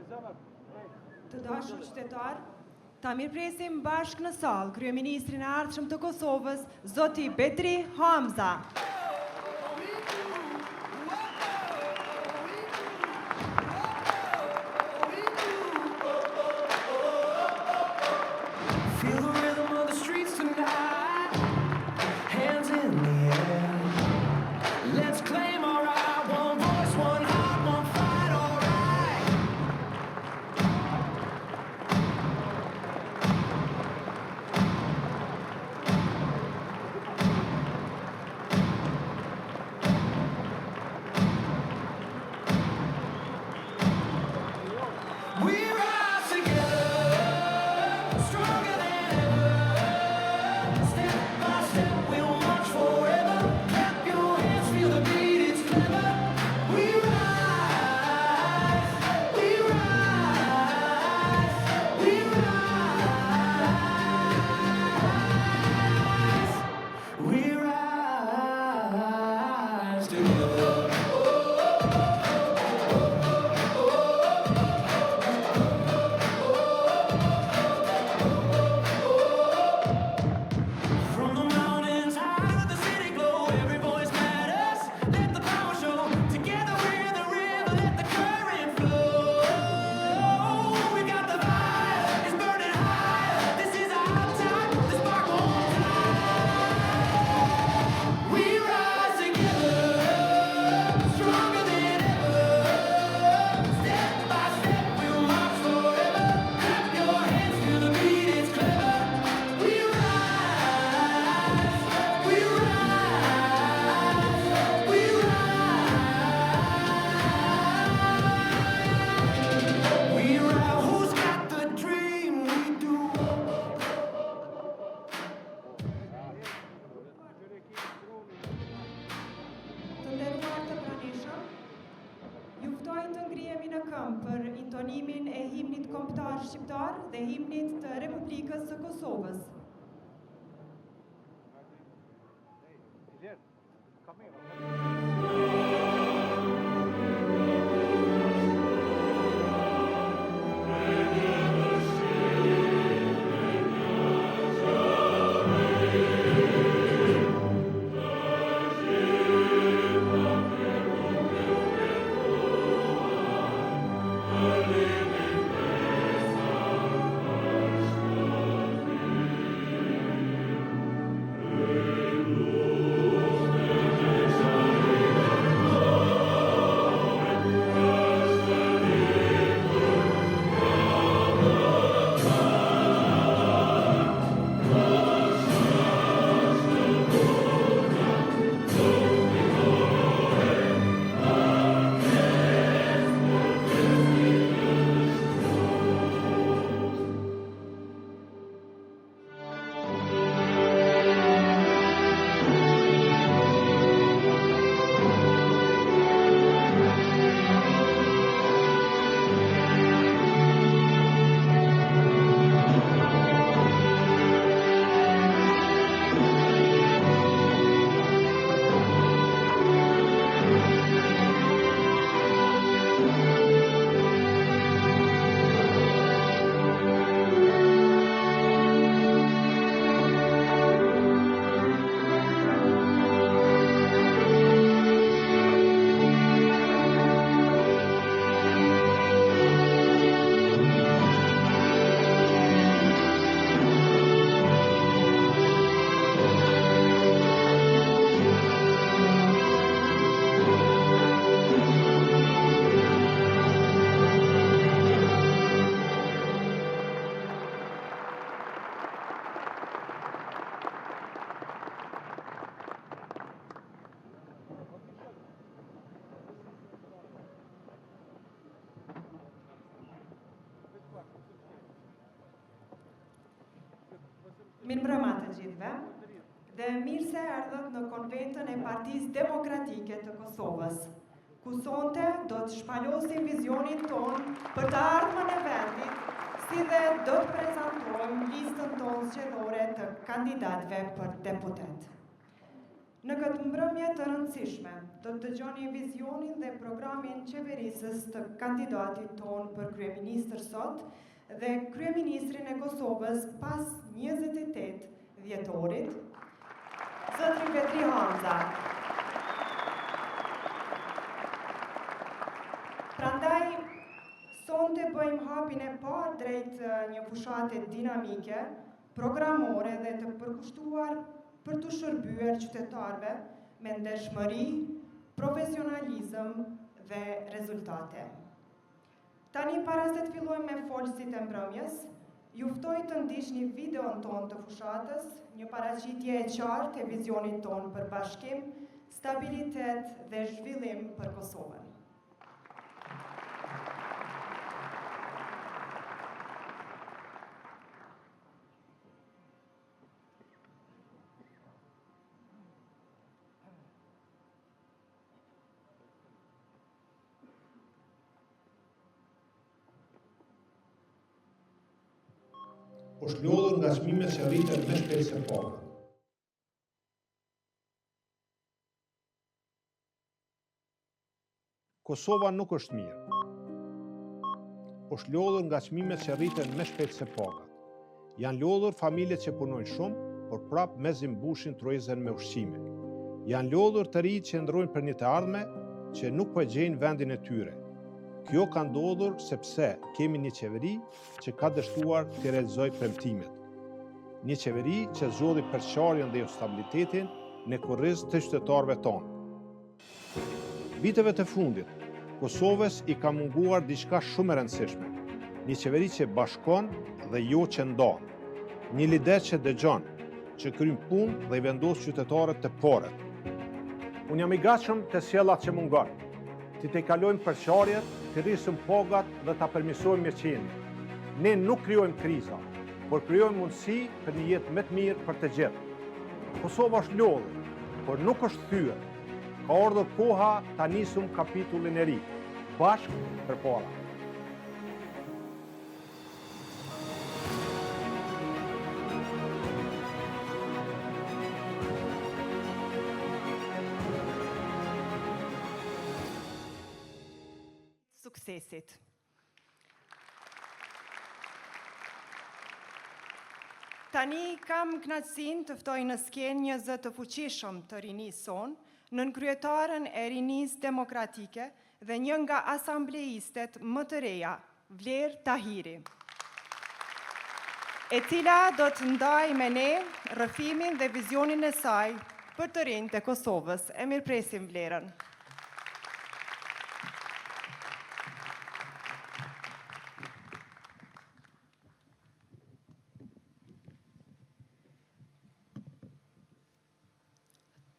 Të dashur qytetar, ta mirëpresim bashkë në sallë kryeministrin e ardhshëm të Kosovës, zoti Betri Hamza. Për intonimin e himnit kombëtar shqiptar dhe himnit të Republikës së Kosovës. Mirëmbrëma të gjithëve, dhe mirë se erdhët në konventën e Partisë Demokratike të Kosovës, ku sonte do të shpalosim vizionin tonë për të ardhmen e vendit, si dhe do të prezantojmë listën tonë zgjedhore të kandidatëve për deputet. Në këtë mbrëmje të rëndësishme, do të dëgjoni vizionin dhe programin qeverisës të kandidatit tonë për kryeministër sot dhe kryeministrin e Kosovës pas 28 dhjetorit, zotrin Petri Hamza. Prandaj, sonte bëjmë hapin e parë drejt një fushate dinamike, programore dhe të përkushtuar për të shërbyer qytetarëve me ndershmëri, profesionalizëm dhe rezultate. Tani para se të fillojmë me folësit e mbrëmjes, ju ftoj të ndiqni videon tonë të fushatës, një paraqitje e qartë e vizionit tonë për bashkim, stabilitet dhe zhvillim për Kosovën. Është lodhur nga çmimet që rriten më shpejt se pagat. Kosova nuk është mirë. Është lodhur nga çmimet që rriten më shpejt se pagat. Janë lodhur familjet që punojnë shumë, por prapë mezi mbushin truezën me ushqime. Janë lodhur të rinjtë që ndrojnë për një të ardhme që nuk po gjejnë vendin e tyre. Kjo ka ndodhur sepse kemi një qeveri që ka dështuar të realizojë premtimet. Një qeveri që zgjodhi përçarjen dhe stabilitetin në kurriz të qytetarëve tonë. Viteve të fundit, Kosovës i ka munguar diçka shumë e rëndësishme. Një qeveri që bashkon dhe jo që ndon. Një lider që dëgjon, që kryen punë dhe i vendos qytetarët të porët. Unë jam i gatshëm të sjellat që mungon. Të kalojmë përçarjet, të rrisim pagat dhe ta përmirësojmë mirëqenien. Ne nuk krijojmë kriza, por krijojmë mundësi për një jetë më të mirë për të gjithë. Kosova është lodhur, por nuk është thyer. Ka ardhur koha ta nisim kapitullin e ri, bashkë përpara. Suksesit. Tani kam kënaqësinë të ftoj në skenë një zë të fuqishëm të rinisë sonë, nënkryetaren e rinisë demokratike dhe një nga asambleistet më të reja, Vlerë Tahiri, e cila do të ndaj me ne rrëfimin dhe vizionin e saj për të rinjtë e Kosovës. E mirëpresim Vlerën.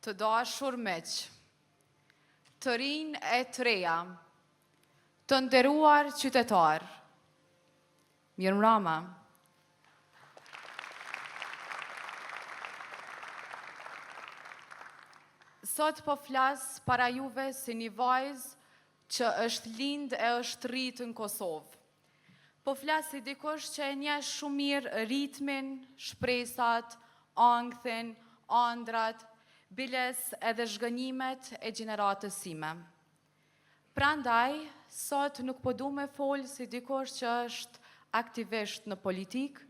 Të dashur miq, të rinj e të reja, të nderuar qytetar, mirëmbrëma. Sot po flas para juve si një vajzë që është lind e është rritë në Kosovë. Po flas si dikush që e njeh shumë mirë ritmin, shpresat, ankthën, ëndrat, biles edhe zhgënjimet e gjeneratës sime. Prandaj, sot nuk po du me folë si dikush që është aktivisht në politik,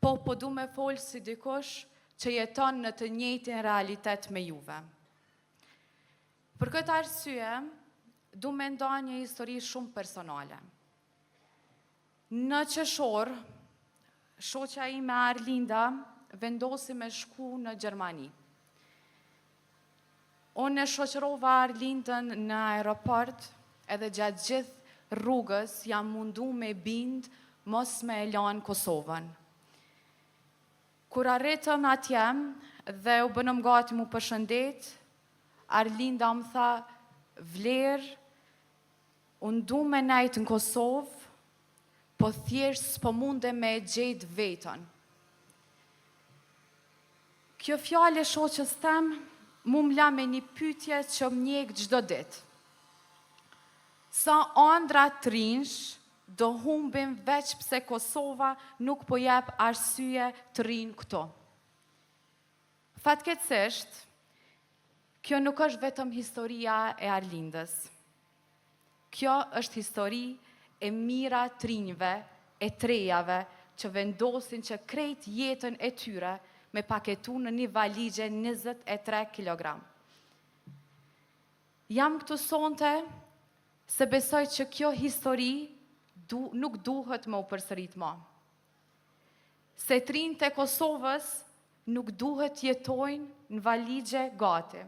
po du me folë si dikush që jeton në të njëjtin realitet me juve. Për këtë arsye, du me nda një histori shumë personale. Në qeshor, shoqja ime Arlinda vendosi me shku në Gjermani. Unë e shoqërova Arlindën në aeroport edhe gjatë gjithë rrugës jam mundu me bind mos me e lanë Kosovën. Kur arritëm atje dhe u bënëm gati mu përshëndet, Arlinda më tha, Vlerë, unë du me nejtë në Kosovë, po thjesht s'po munde me e gjejtë vetën. Kjo fjale shoqës temë, mu m'la me një pytje që m'njek gjdo dit. Sa ëndra të rinjsh do humbim veç pse Kosova nuk po jep arsye të rinj këto. Fatkeqësisht, Kjo nuk është vetëm historia e Arlindës. Kjo është histori e mira trinjve, e trejave, që vendosin që krejt jetën e tyre me paketu në një valigje 23 kg. Jam këtu sonte se besoj që kjo histori nuk duhet më u përsërit më. Se trinjtë e Kosovës nuk duhet jetojnë në valigje gati.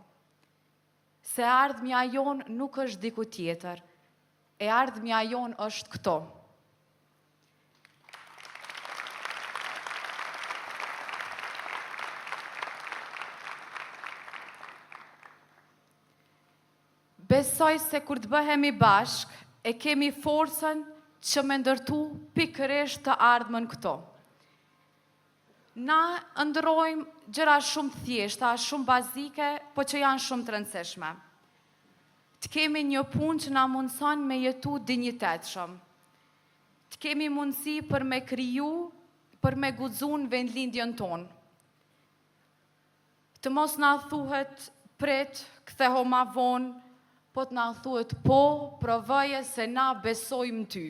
Se ardhmja jonë nuk është diku tjetër, e ardhmja jonë është këto. Besoj se kur të bëhemi bashk, e kemi forcën që me ndërtu pikërisht të ardhmën këto. Na ndërojmë gjëra shumë thjeshta, shumë bazike, po që janë shumë të rëndësishme. Të kemi një punë që na mundëson me jetu dinjitetshëm. Të kemi mundësi për me kriju, për me guxun vendlindjen tonë. Të mos na thuhet prit, ktheho ma vonë, po të na thuhet po, provoje se na besojmë ty.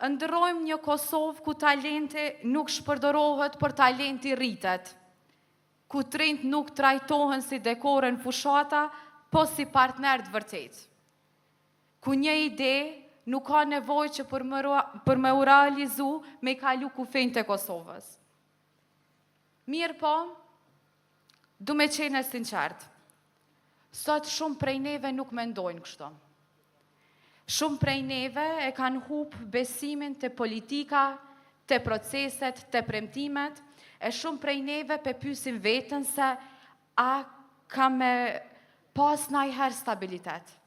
Ndërojmë një Kosovë ku talenti nuk shpërdorohet për talenti rritet, ku trinjt nuk trajtohen si dekore në fushata, po si partner të vërtet. Ku një ide nuk ka nevojë që për me u realizu me i kalu kufejnë të Kosovës. Mirë po, du me qenë e sinqert. Sot shumë prej neve nuk mendojnë kështu. Shumë prej neve e kanë hup besimin të politika, të proceset, të premtimet, e shumë prej neve pe pysin vetën se a ka me pas najher stabilitet.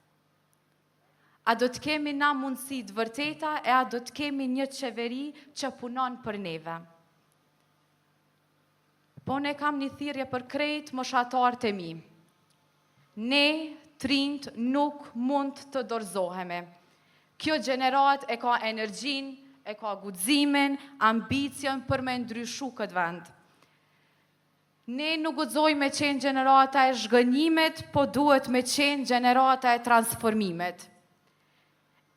A do të kemi na mundësi të vërteta e a do të kemi një qeveri që punon për neve. Po ne kam një thirrje për krejt moshatarët e mi. Ne, trinjt, nuk mund të dorëzohemi. Kjo gjenerat e ka energjin, e ka guximin, ambicion për me ndryshu këtë vend. Ne nuk guxojmë me qenë gjenerata e zhgënjimit, po duhet me qenë gjenerata e transformimit.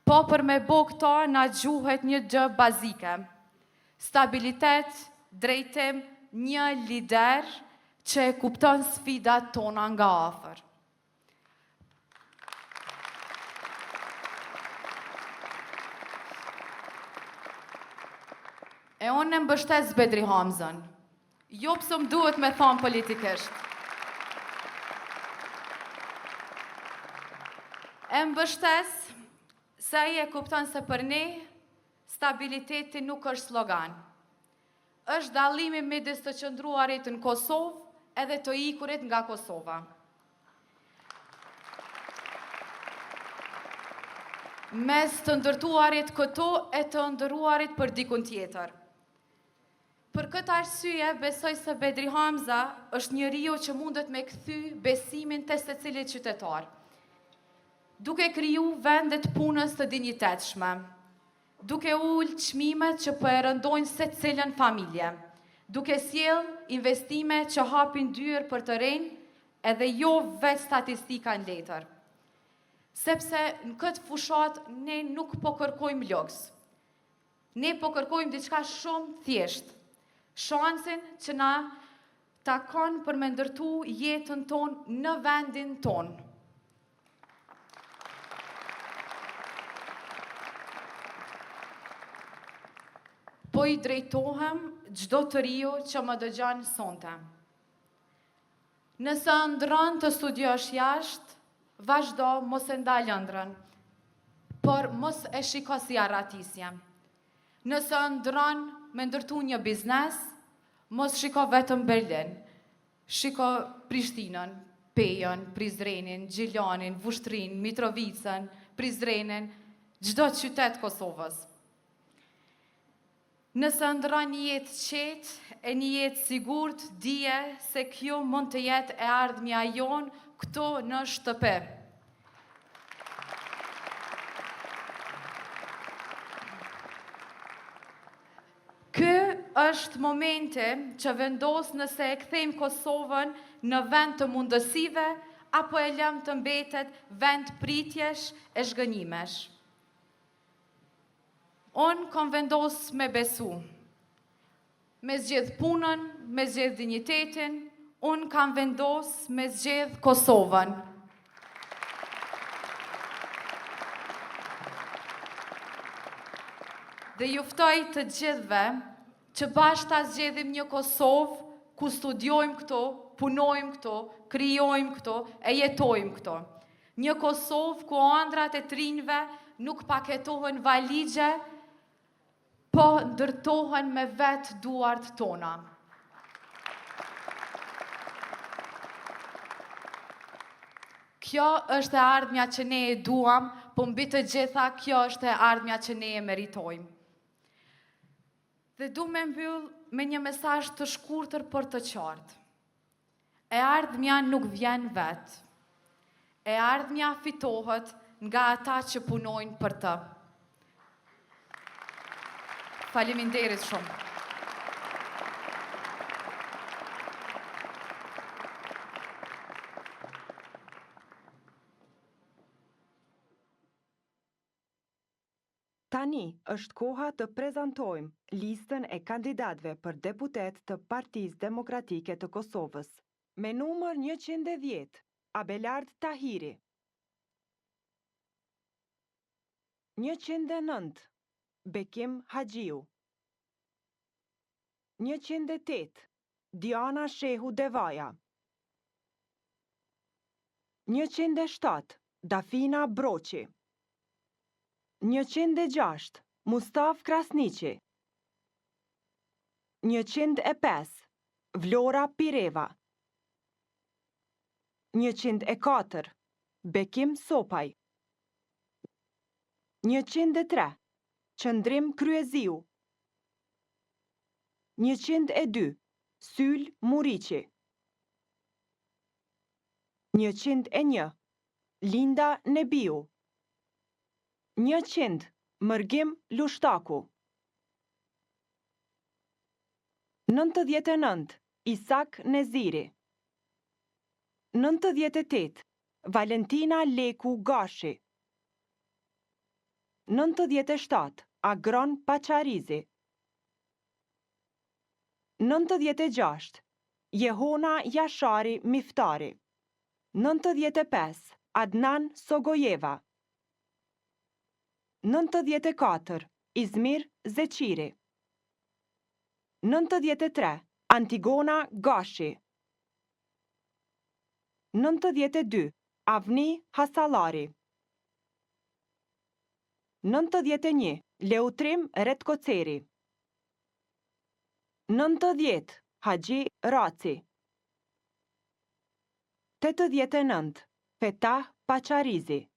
Po për me bo këto, na gjuhet një gjë bazike. Stabilitet, drejtim, një lider që e kupton sfidat tona nga afër. E unë në mbështes Bedri Hamzën. Jo pëse më duhet me thonë politikisht. E mbështes se ai e kupton se për ne, stabiliteti nuk është slogan. Është dallimi midis të qëndruarit në Kosovë edhe të ikurit nga Kosova. Mes të ndërtuarit këto e të ndëruarit për dikun tjetër. Për këtë arsye, besoj se Bedri Hamza është njeriu që mundet me kthy besimin te secili qytetar, duke kriju vendet punës të dinjitetshme, duke ul çmimet që po e rëndojnë secilën familje, duke sjell investime që hapin dyer për të rinj, edhe jo vetë statistika në letër. Sepse në këtë fushat ne nuk po kërkojmë luks. Ne po kërkojmë diçka shumë thjesht. Shansin që na takon për me ndërtu jetën tonë në vendin tonë. Po i drejtohem çdo të riu që më dëgjon sonte. Nëse ëndron të studiosh jashtë, vazhdo mos e ndal ëndrrën, por mos e shiko si arratisje. Nëse ëndron me ndërtu një biznes, mos shiko vetëm Berlin, shiko Prishtinën, Pejën, Prizrenin, Gjilanin, Vushtrin, Mitrovicën, Prizrenin, çdo qytet Kosovës. Nëse ndron një jetë qetë e një jetë sigurt, dije se kjo mund të jetë e ardhmja jonë këto në shtëpi. Ky është momenti që vendos nëse e kthejmë Kosovën në vend të mundësive apo e lëm të mbetet vend pritjesh e zhgënjimesh. Unë kom vendos me besu. Me zgjedh punën, me zgjedh dinjitetin, unë kam vendos me zgjedh Kosovën. Dhe juftoj të gjithve që bashkë ta zgjedhim një Kosovë ku studiojmë këto, punojmë këto, krijojmë këto, e jetojmë këto. Një Kosovë ku ëndrat e trinjve nuk paketohen valigje, po ndërtohen me vetë duart tona. Kjo është e ardhmja që ne e duam, po mbi të gjitha kjo është e ardhmja që ne e meritojmë. Dhe du me mbyll me një mesazh të shkurtër për të qartë. E ardhmja nuk vjen vetë. E ardhmja fitohet nga ata që punojnë për të. Faleminderit shumë. Tani është koha të prezantojmë listën e kandidatëve për deputet të Partisë Demokratike të Kosovës. Me numër 110, Abelard Tahiri. 109, Bekim Haxhiu. 108, Diana Shehu Devaja. 107, Dafina Broqi. 106, Mustaf Krasniqi. 105, Vlora Pireva. 104, Bekim Sopaj. 103, Qëndrim Kryeziu. 102, Syl Muriqi. 101, Linda Nebiu. 100, Mërgim Lushtaku. 99, Isak Neziri. 98, Valentina Leku Gashi. 97, Agron Pacharizi. 96, Jehona Jashari Miftari. 95, Adnan Sogojeva. 94, Izmir Zeqiri. 93, Antigona Gashi. 92, Avni Hasalari. 91, Leutrim Retkoceri. 90, Haxhi Raci. 89, Fetah Pacharizi.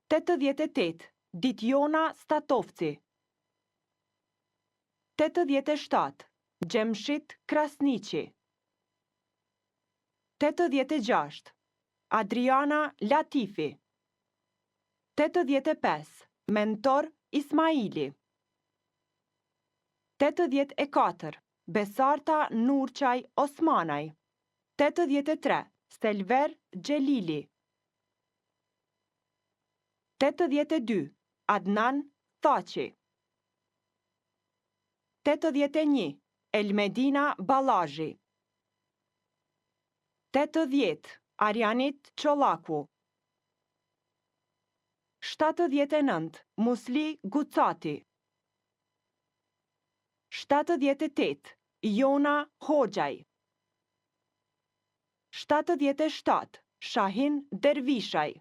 88, Ditjona Statovci. 87, Gjemshit Krasniqi. 86, Adriana Latifi. 85, Mentor Ismaili. 84, Besarta Nurçaj Osmanaj. 83, Selver Gjelili. 82, Adnan Thaçi. 81, Elmedina Balazhi. 80, Arianit Çollaku. 79, Musli Gucati. 78, Jona Hoxhaj. 77, Shahin Dervishaj.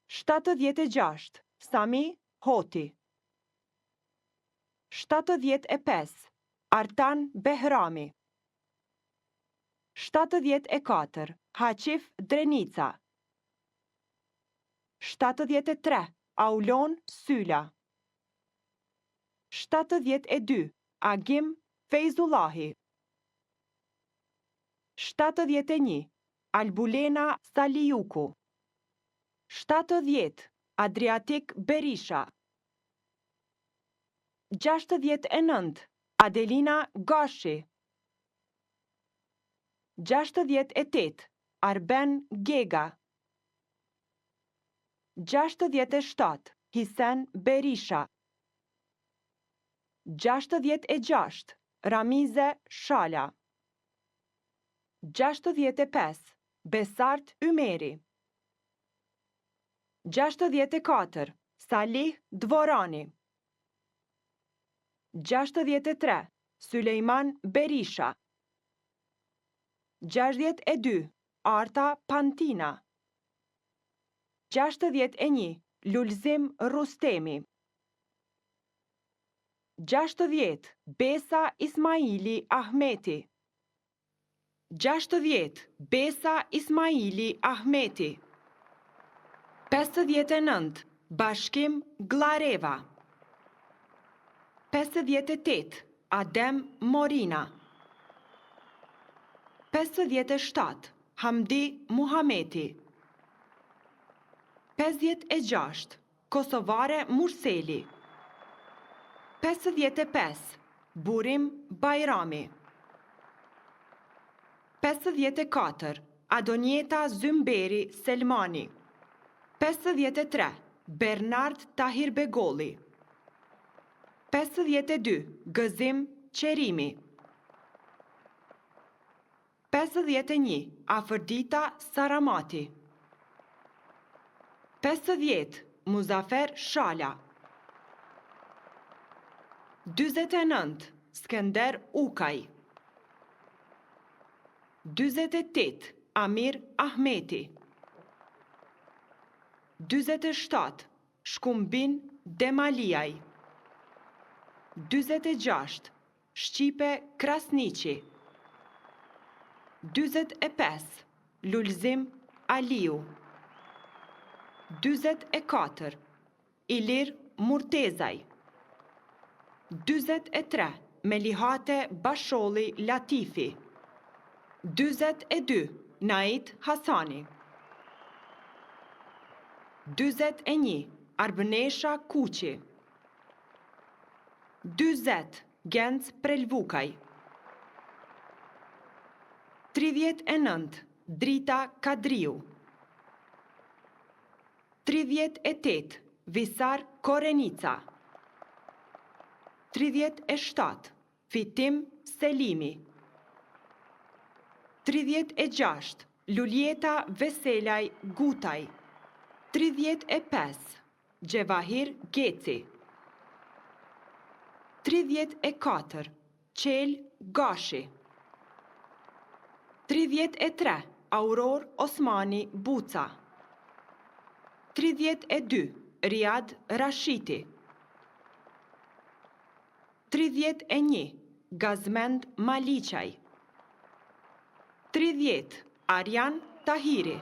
76, Sami Hoti. 75, Artan Behrami. 74, Haqif Drenica. 73, Aulon Syla. 72, Agim Fejzullahi. 71, Albulena Salijuku. 70, Adriatik Berisha. 69. Adelina Gashi. 68. Arben Gega. 67. Hisen Berisha. 66. Ramize Shala. 65. Besart Ymeri. 64. Salih Dvorani. 63. Sulejman Berisha. 62. Arta Pantina. 61. Lulzim Rustemi. 60. Besa Ismaili Ahmeti. 60. Besa Ismaili Ahmeti. 59. Bashkim Glareva. 58. Adem Morina. 57. Hamdi Muhameti. 56. Kosovare Murseli. 55. Burim Bajrami. 54. Adonjeta Zymberi Selmani. 53. Bernard Tahir Begolli. 52. Gëzim Qerimi. 51. Afërdita Saramati. 50. Muzafer Shala. 49. Skender Ukaj. 48. Amir Ahmeti. 47. Shkumbin Demaliaj. 46. Shqipe Krasniqi. 45. Lulzim Aliu. 44. Ilir Murtezaj. 43. Melihate Basholli Latifi. 42. Nait Hasani. 41. Arbënesha Kuqi. 40. Genc Prelvukaj. 39. Drita Kadriu. 38. Visar Korenica. 37. Fitim Selimi. 36. Luljeta Veselaj Gutaj. 35. Gjevahir Geci. 34. Qel Gashi. 33. Auror Osmani Buca. 32. Riad Rashiti. 31. Gazmend Maliqaj. 30. Arjan Tahiri.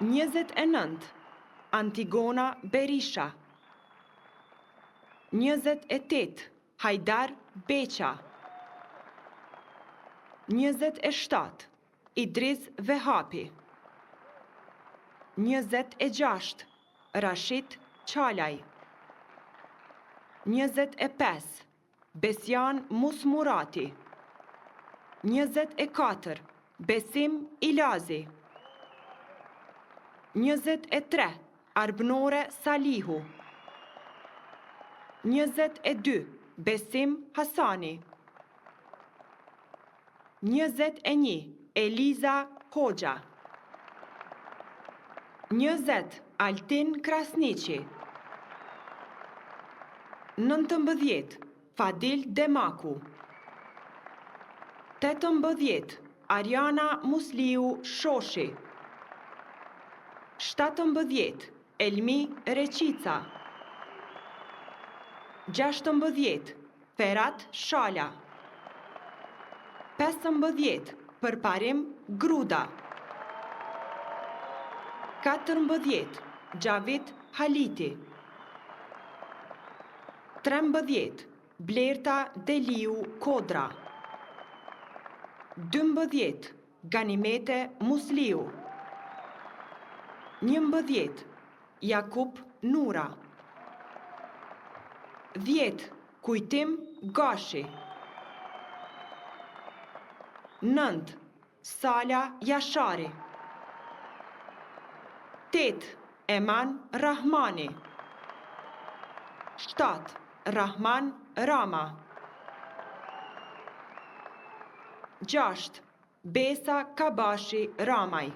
29. Antigona Berisha. 28. Hajdar Beqa. 27. Idris Vehapi. 26. Rashid Qalaj. 25. Besjan Musmurati. 24. Besim Ilazi. 23. Arbnore Salihu. 22. Besim Hasani. 21. Eliza Hoxha. 20. Altin Krasniqi. 19. Fadil Demaku. 18. Ariana Musliu Shoshi. 17. Elmi Reqica. 16. Ferat Shala. 15. Përparim Gruda. 14. Gjavit Haliti. 13. Blerta Deliu Kodra. 12. Ganimete Musliu. 11. Jakub Nura. 10. Kujtim Gashi. 9. Sala Jashari. 8. Eman Rahmani. 7. Rahman Rama. 6. Besa Kabashi Ramaj.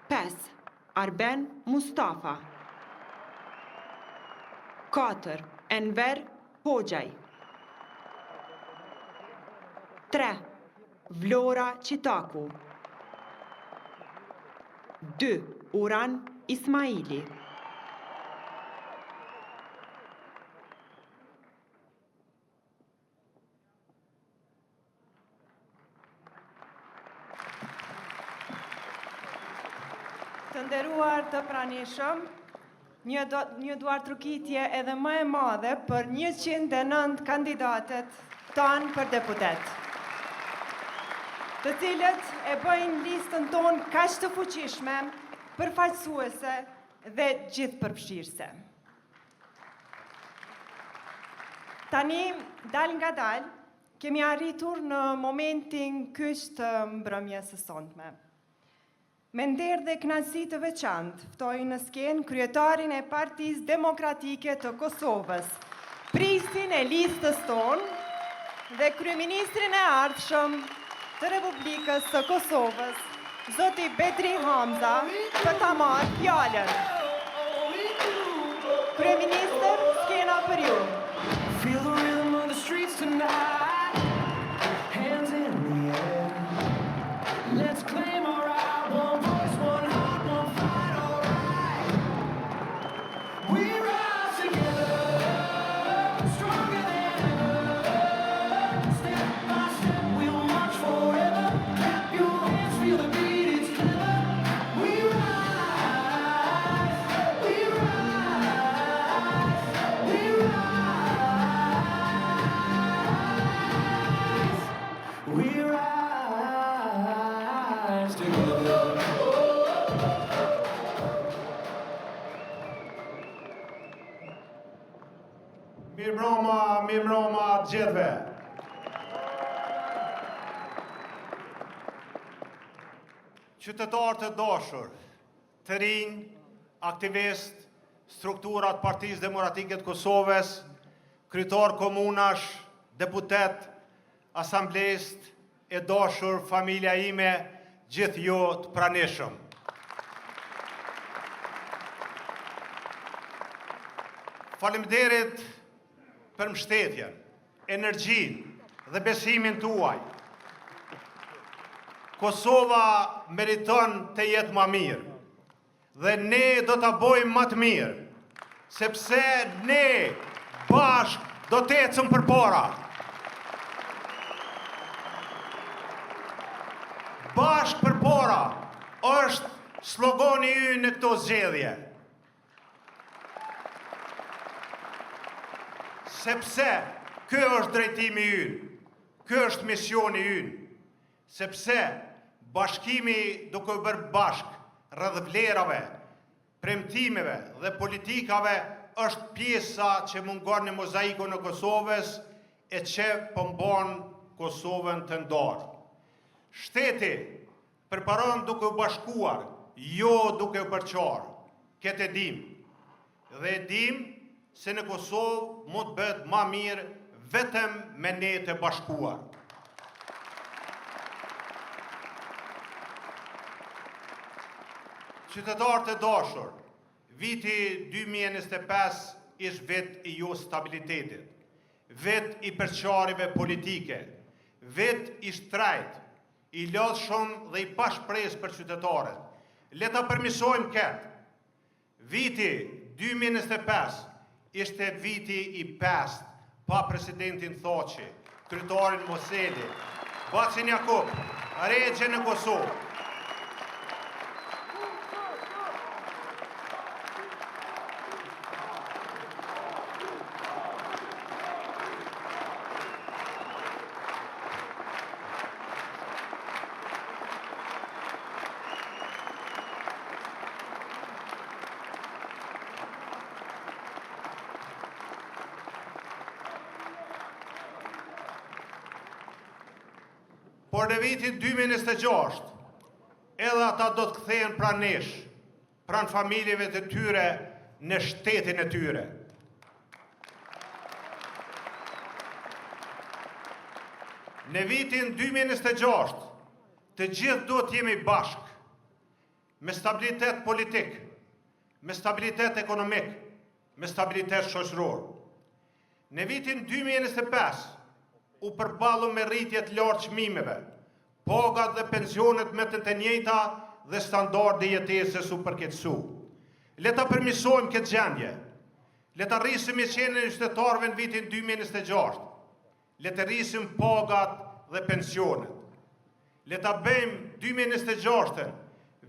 5. Arben Mustafa. 4. Enver Hoxhaj. 3. Vlora Qitaku. 2. Uran Ismaili. 'Të nderuar të pranishëm, një duartrukitje edhe më e madhe për 109 kandidatet tanë për deputet, të cilët e bëjnë listën tonë kaq të fuqishme, përfaqësuese dhe gjithëpërfshirëse. Tani, dal nga dal, kemi arritur në momentin kyç të mbrëmjes së sonte. Me nder dhe kënaqësi të veçantë, ftoj në skenë kryetarin e Partisë Demokratike të Kosovës, pristin e listës tonë dhe kryeministrin e ardhshëm të Republikës së Kosovës, zoti Betri Hamza, për ta marrë fjalën. Kryeministër, skena për ju. Feel the rhythm of the streets tonight. Hands in the air. Let's claim our right. One voice, one heart, one fight, all right. We rise together, stronger than ever. Step by step, we'll march forever. Clap your hands, feel the beat, it's clever. We rise, we rise, we rise. We rise together. Mirëmbrëma gjithëve. Qytetarë të dashur, të rinj, aktivist, strukturat Partisë Demokratike të Kosovës, kryetar komunash, deputet, asamblest, e dashur familja ime, gjithë ju të pranishëm. Faleminderit për mbështetjen, energjinë dhe besimin tuaj. Kosova meriton të jetë më mirë dhe ne do ta bëjmë më të mirë, sepse ne bashkë do të ecëm përpara. Bashkë përpara është slogani ynë në këto zgjedhje. Sepse ky është drejtimi ynë, ky është misioni ynë, sepse bashkimi duke bërë bashkë rreth vlerave, premtimeve dhe politikave është pjesa që mungon në mozaikun e Kosovës e që pëmbon Kosovën të ndarë. Shteti përparon duke u bashkuar, jo duke u përqarë. Këtë e dim. Dhe e dim se në Kosovë mund të bëhet më mirë vetëm me ne të bashkuar. Qytetarët e dashur, viti 2025 ishte vit i jo stabilitetit, vit i përqarjeve politike, vit i shtrejt, i lodhshëm dhe i pa shpresë për qytetarët. Le ta përmirësojmë këtë. Viti 2025 ishte viti i pest pa presidentin Thaçi, kryetarin Moseli, Bacin Jakub, regje në Kosovë. por në vitin 2026, edhe ata do të kthehen pranë nesh, pranë familjeve të tyre në shtetin e tyre. Në vitin 2026, të gjithë do të jemi bashkë, me stabilitet politik, me stabilitet ekonomik, me stabilitet shoqëror. Në vitin 2025, u përballu me rritjet lartë çmimeve, pagat dhe pensionet me të njëjta dhe standarde jetesës u përkeqësu. Le ta përmirësojmë këtë gjendje. Le ta rrisim qenën e qytetarëve në vitin 2026. Le të rrisim pagat dhe pensionet. Le ta bëjmë 2026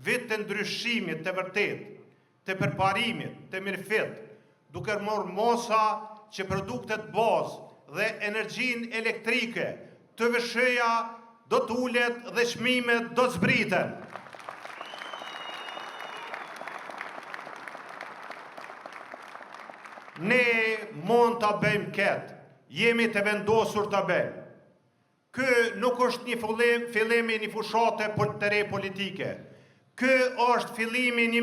vit të ndryshimit të vërtet, të përparimit, të mirëfillt, duke marrë mosa që produktet bazë dhe energjin elektrike të vëshëja do të ulet dhe çmimet do të zbriten. Ne mund të bëjmë këtë, jemi të vendosur të bëjmë. Ky nuk është një fillimi një fushate të re politike. Ky është fillimi një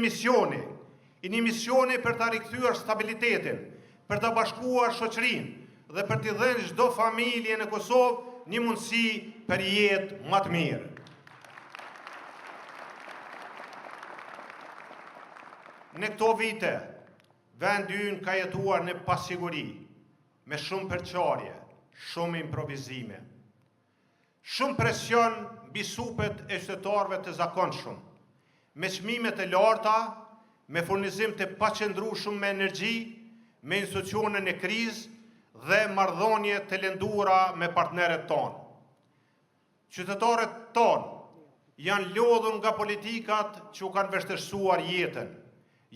misioni për të rikthyer stabilitetin, për të bashkuar shoqërinë dhe për t'i dhënë çdo familje në Kosovë një mundësi për jetë më të mirë. Në këto vite, vendi ynë ka jetuar në pasiguri, me shumë përçarje, shumë improvizime, shumë presion mbi supet e qytetarëve të zakonshëm, me çmimet e larta, me furnizim të paqëndrueshëm me energji, me institucione në krizë dhe marrëdhënie të lëndura me partnerët tonë. Qytetarët tonë janë lodhur nga politikat që u kanë vështirësuar jetën,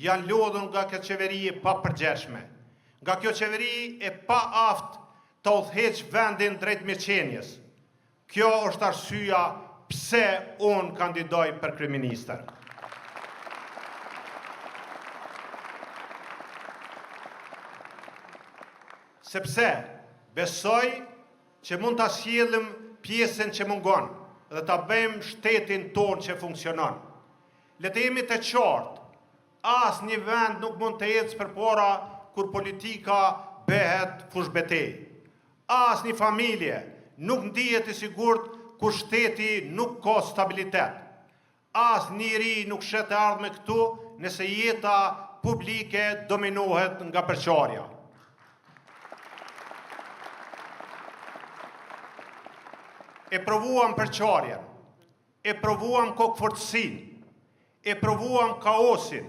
janë lodhur nga kjo qeveri e papërgjegjshme, nga kjo qeveri e pa aftë të udhëheqë vendin drejt mirëqenies. Kjo është arsyeja pse unë kandidoj për kryeministër. Sepse besoj që mund ta sjellim pjesën që mungon dhe ta bëjmë shtetin tonë që funksionon. Le të jemi të qartë, asnjë vend nuk mund të ecë përpara kur politika bëhet fushbetej. Asnjë familje nuk ndihet i sigurt kur shteti nuk ka stabilitet. Asnjëri nuk shet të ardhmë këtu nëse jeta publike dominohet nga përçarja. E provuam përçarjen, e provuam kokëfortësinë, e provuam kaosin,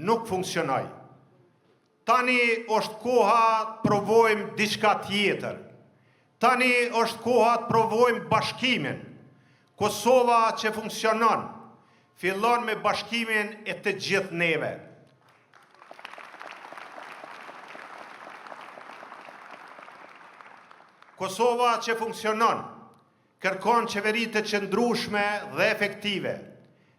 nuk funksionoi. Tani është koha të provojmë diçka tjetër. Tani është koha të provojmë bashkimin. Kosova që funksionon, fillon me bashkimin e të gjithë neve. Kosova që funksionon, kërkon qeveri të qëndrueshme dhe efektive,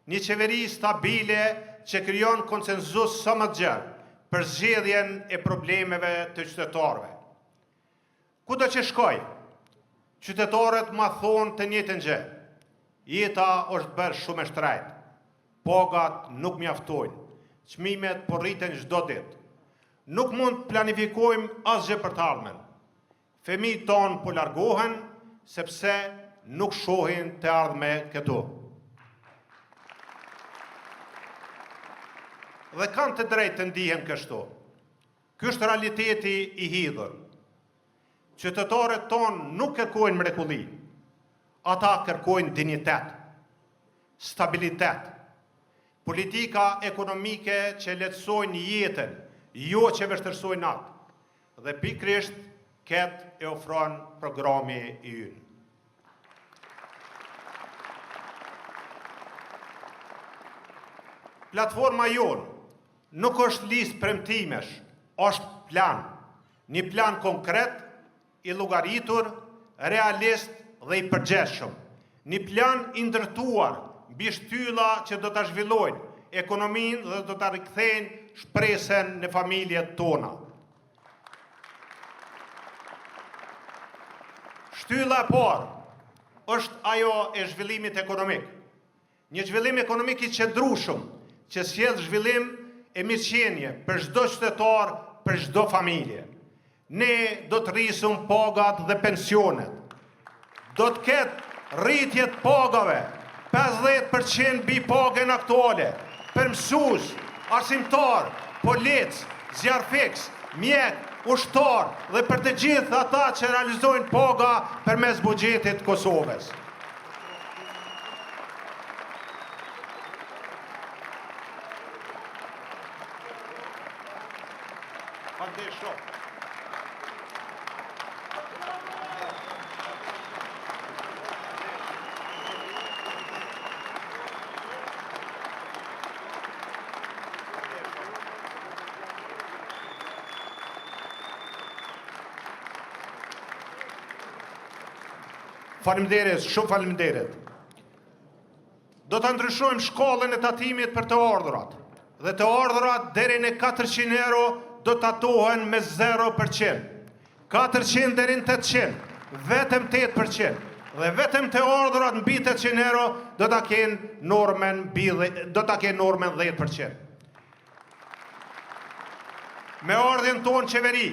një qeveri stabile që krijon konsenzus sa më të gjerë për zgjedhjen e problemeve të qytetarëve. Kudo që shkoj, qytetarët ma thonë të njëjtën gjë. Jeta është bërë shumë e shtrejtë, pagat nuk mjaftojnë, çmimet po rriten çdo ditë. Nuk mund të planifikojmë asgjë për të ardhmen. Fëmijët tonë po largohen sepse nuk shohin të ardhme këtu. Dhe kanë të drejtë të ndihen kështu. Ky është realiteti i hidhur. Qytetarët tonë nuk kërkojnë mrekulli. Ata kërkojnë dinjitet, stabilitet, politika ekonomike që lehtësojnë jetën, jo që vështirësojnë atë. Dhe pikërisht këtë e ofron programi i ynë. Platforma jonë nuk është listë premtimesh, është plan. Një plan konkret, i llogaritur, realist dhe i përgjithshëm. Një plan i ndërtuar mbi shtylla që do ta zhvillojnë ekonominë dhe do ta rikthejnë shpresën në familjet tona. Shtylla e parë është ajo e zhvillimit ekonomik. Një zhvillim ekonomik i qëndrueshëm, që sjell zhvillim e mirëqenie për çdo qytetar, për çdo familje. Ne do të rrisim pagat dhe pensionet. Do të ketë rritje të pagave, 50% mbi pagën aktuale, për mësues, arsimtar, polic, zjarfiks, mjek, ushtar dhe për të gjithë ata që realizojnë paga përmes buxhetit të Kosovës. Faleminderit, shumë faleminderit. Do të ndryshojmë shkallën e tatimit për të ardhurat. Dhe të ardhurat deri në 400 euro do të tatohen me 0%. 400 deri në 800, vetëm 8%. Dhe vetëm të ardhurat mbi 800 euro do ta kenë normën 10%. Me ardhin tonë qeveri,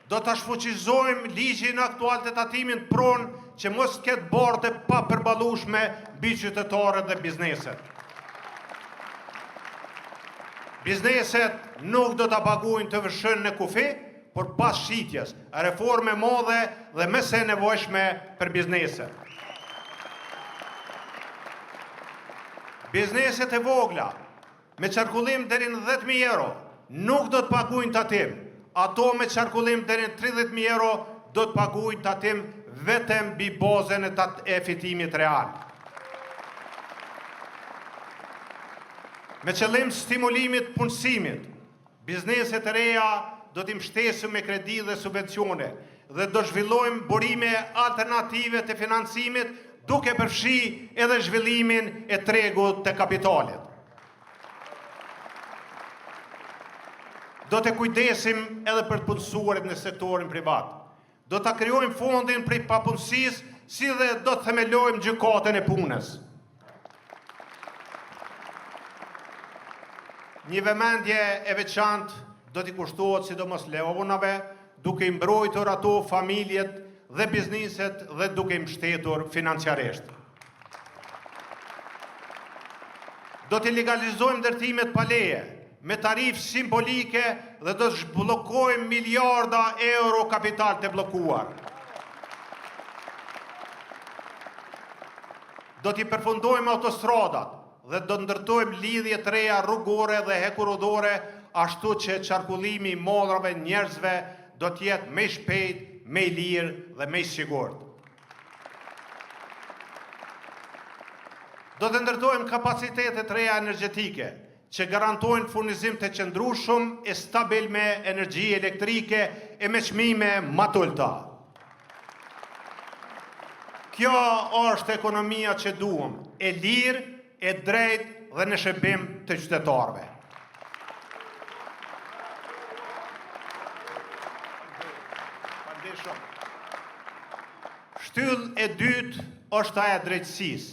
do të shfuqizojmë ligjin aktual të tatimit pronë që mos ketë barte pa përballueshme mbi qytetarët dhe bizneset. Bizneset nuk do të paguajnë të vëshën në kufi, por pas shitjes, reforme madhe dhe më së nevojshme për bizneset. Bizneset e vogla, me qarkullim deri në 10.000 euro, nuk do të paguajnë tatim. Ato me qarkullim deri në 30.000 euro do të paguajnë tatim vetëm mbi bazën e fitimit real. Me qëllim stimulimit punësimit, bizneset e reja do t'i mbështesim me kredi dhe subvencione dhe do zhvillojmë burime alternative të financimit duke përfshi edhe zhvillimin e tregut të kapitalit. Do të kujdesim edhe për të punësuarit në sektorin privat. Do të krijojmë fondin për papunësisë, si dhe do të themelojmë gjykatën e punës. Një vëmendje e veçantë do t'i kushtohet sidomos leonave, duke i mbrojtur ato familjet dhe bizneset dhe duke i mbështetur financiarisht. Do t'i legalizojmë ndërtimet pa leje, me tarifë simbolike dhe do të zhbllokojmë miliarda euro kapital të bllokuar. Do t'i përfundojmë autostradat dhe do të ndërtojmë lidhje të reja rrugore dhe hekurudore, ashtu që qarkullimi i mollrave njerëzve do të jetë më i shpejt, më i lirë dhe më i sigurt. Do të ndërtojmë kapacitete të reja energjetike, që garantojnë furnizim të qëndrueshëm e stabil me energji elektrike e me çmime më të ulta. Kjo është ekonomia që duam, e lirë, e drejtë dhe në shërbim të qytetarëve. Shtyllë e dytë është ajo e drejtësisë,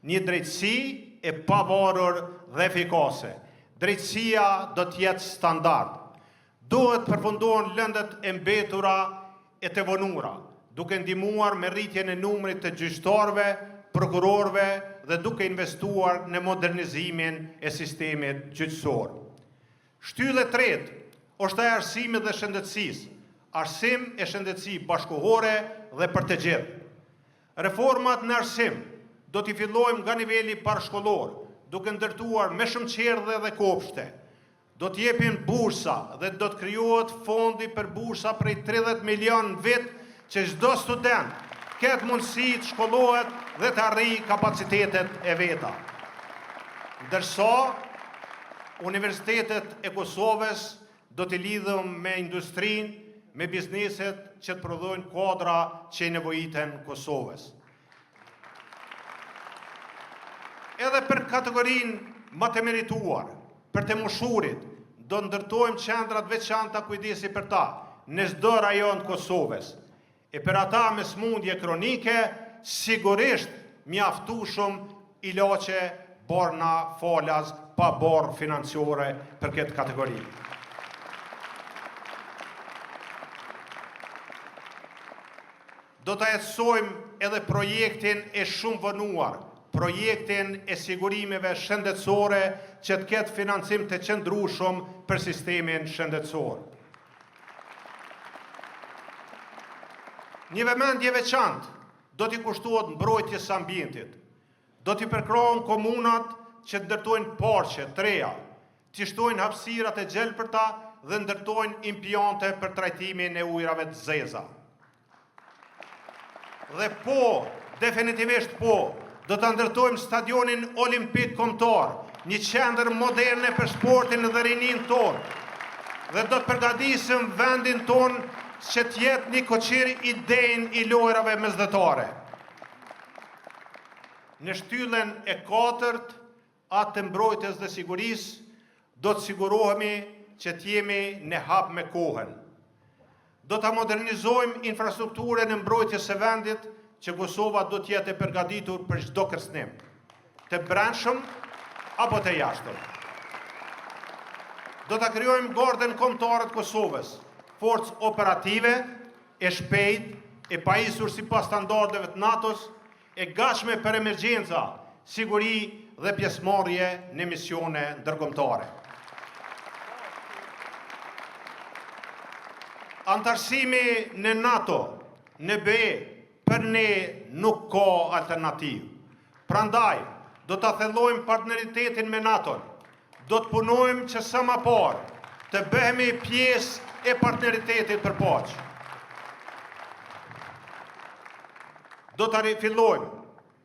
një drejtësi e pavarur dhe efikase. Drejtësia do të jetë standard. Duhet përfundohen lëndët e mbetura e të vonura, duke ndihmuar me rritjen e numrit të gjyqtarëve, prokurorëve dhe duke investuar në modernizimin e sistemit gjyqësor. Shtyllë e tretë është ajo e arsimit dhe shëndetësisë, arsim e shëndetësi bashkëkohore dhe për të gjithë. Reformat në arsim do t'i fillojmë nga niveli parashkollor, duke ndërtuar me shumë qerdhe dhe kopshte. Do t'jepin bursa dhe do të krijohet fondi për bursa prej 30 milion vit që çdo student ketë mundësi të shkollohet dhe të arrijë kapacitetet e veta. Ndërsa universitetet e Kosovës do t'i lidhëm me industrinë, me bizneset që të prodhojnë kuadra që i nevojiten Kosovës. Edhe për kategorinë më të merituar, për të moshurit, do ndërtojmë qendra të veçanta kujdesi për ta në çdo rajon të Kosovës. E për ata me smundje kronike, sigurisht mjaftueshëm ilaçe borna falas pa borë financiore për këtë kategori. Do të jetësojmë edhe projektin e shumë vënuar, projektin e sigurimeve shëndetësore që të ketë financim të qëndrueshëm për sistemin shëndetësor. Një vëmendje veçantë do t'i kushtohet mbrojtjes së ambientit. Do t'i përkrohen komunat që ndërtojnë parqe, treja, që shtojnë hapësirat e gjelbërta dhe ndërtojnë impiante për trajtimin e ujrave të zeza. Dhe po, definitivisht po, do të ndërtojmë stadionin olimpik kombëtar, një qendër moderne për sportin dhe rinin tonë, dhe do të përgatisim vendin tonë që t'jetë një koqir i denj i lojrave mesdhetare. Në shtyllën e 4, atë të mbrojtjes dhe sigurisë, do të sigurohemi që t'jemi në hap me kohën. Do të modernizojmë infrastrukturën e mbrojtjes së vendit, që Kosova do t'jetë e përgatitur për çdo kërcënim, të brendshëm apo të jashtëm. Do të krijojmë Gardën Kombëtare të Kosovës, forcë operative, e shpejt, e pajisur sipas standardeve të NATO-s, e gatshme për emergjenca, siguri dhe pjesëmarrje në misione ndërkombëtare. Antarësimi në NATO, në BE, për ne nuk ka alternativë. Prandaj, do të thellojmë partneritetin me NATO, do të punojmë që sa më parë të bëhemi pjesë e partneritetit për paqë. Do të rifillojmë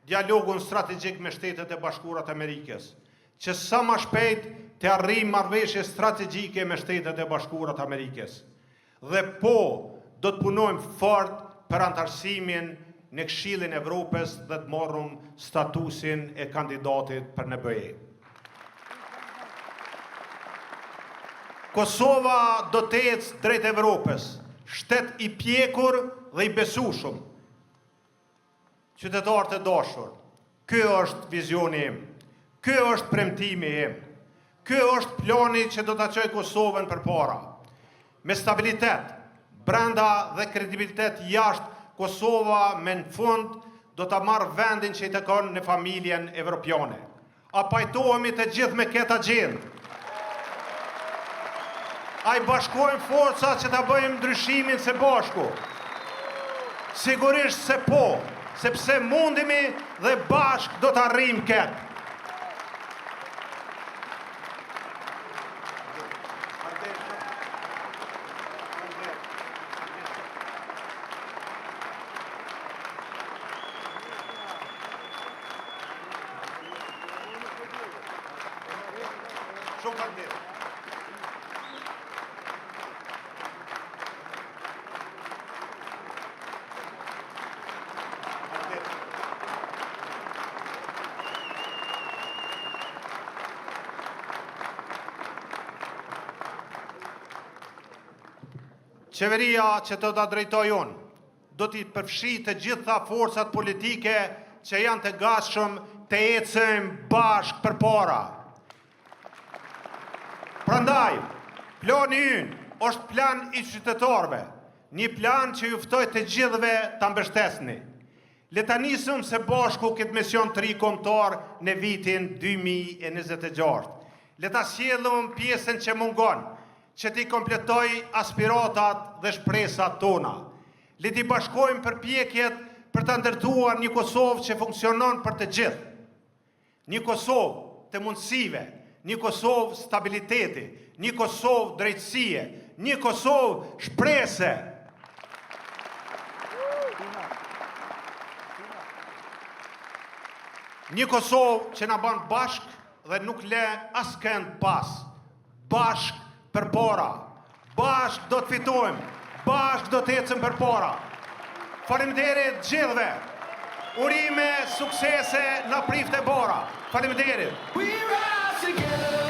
dialogun strategjik me Shtetet e Bashkuara të Amerikës, që sa më shpejt të arrijmë marrëveshje strategjike me Shtetet e Bashkuara të Amerikës. Dhe po, do të punojmë fort për antarësimin në Këshillin e Evropës dhe të marrim statusin e kandidatit për në BE. Kosova do të ecë drejt Evropës, shtet i pjekur dhe i besueshëm. Qytetarë të dashur, ky është vizioni im, ky është premtimi im, ky është plani që do ta çojë Kosovën përpara. Me stabilitet, brenda dhe kredibilitet jashtë, Kosova me në fund do ta marrë vendin që i takon në familjen evropiane. A pajtohemi të gjithë me këtë agjendë? A i bashkojmë forcat që ta bëjmë ndryshimin së bashku? Sigurisht se po, sepse mundemi dhe bashk do të arrijmë këtë. Shumë faleminderit. Qeveria që të da drejtoj unë, do t'i përfshi të gjitha forcat politike që janë të gatshëm të ecëm bashkë përpara. Prandaj, plani ynë është plan i qytetarëve, një plan që ju ftoj të gjithëve ta mbështesni. Le ta nisëm së bashku këtë mision të ri kombëtar në vitin 2026. Le ta sjellëm pjesën që mungon, që t'i kompletoj aspiratat dhe shpresat tona. Le t'i bashkojmë përpjekjet për të ndërtuar një Kosovë që funksionon për të gjithë. Një Kosovë të mundësive, një Kosovë stabiliteti, një Kosovë drejtësie, një Kosovë shprese. Një Kosovë që na bën bashkë dhe nuk le askënd pas. Bashkë përpara. Bashkë do të fitojmë. Bashkë do të ecëm përpara. Faleminderit gjithëve. Urime, suksese, na prifte bora. Faleminderit. We rise together.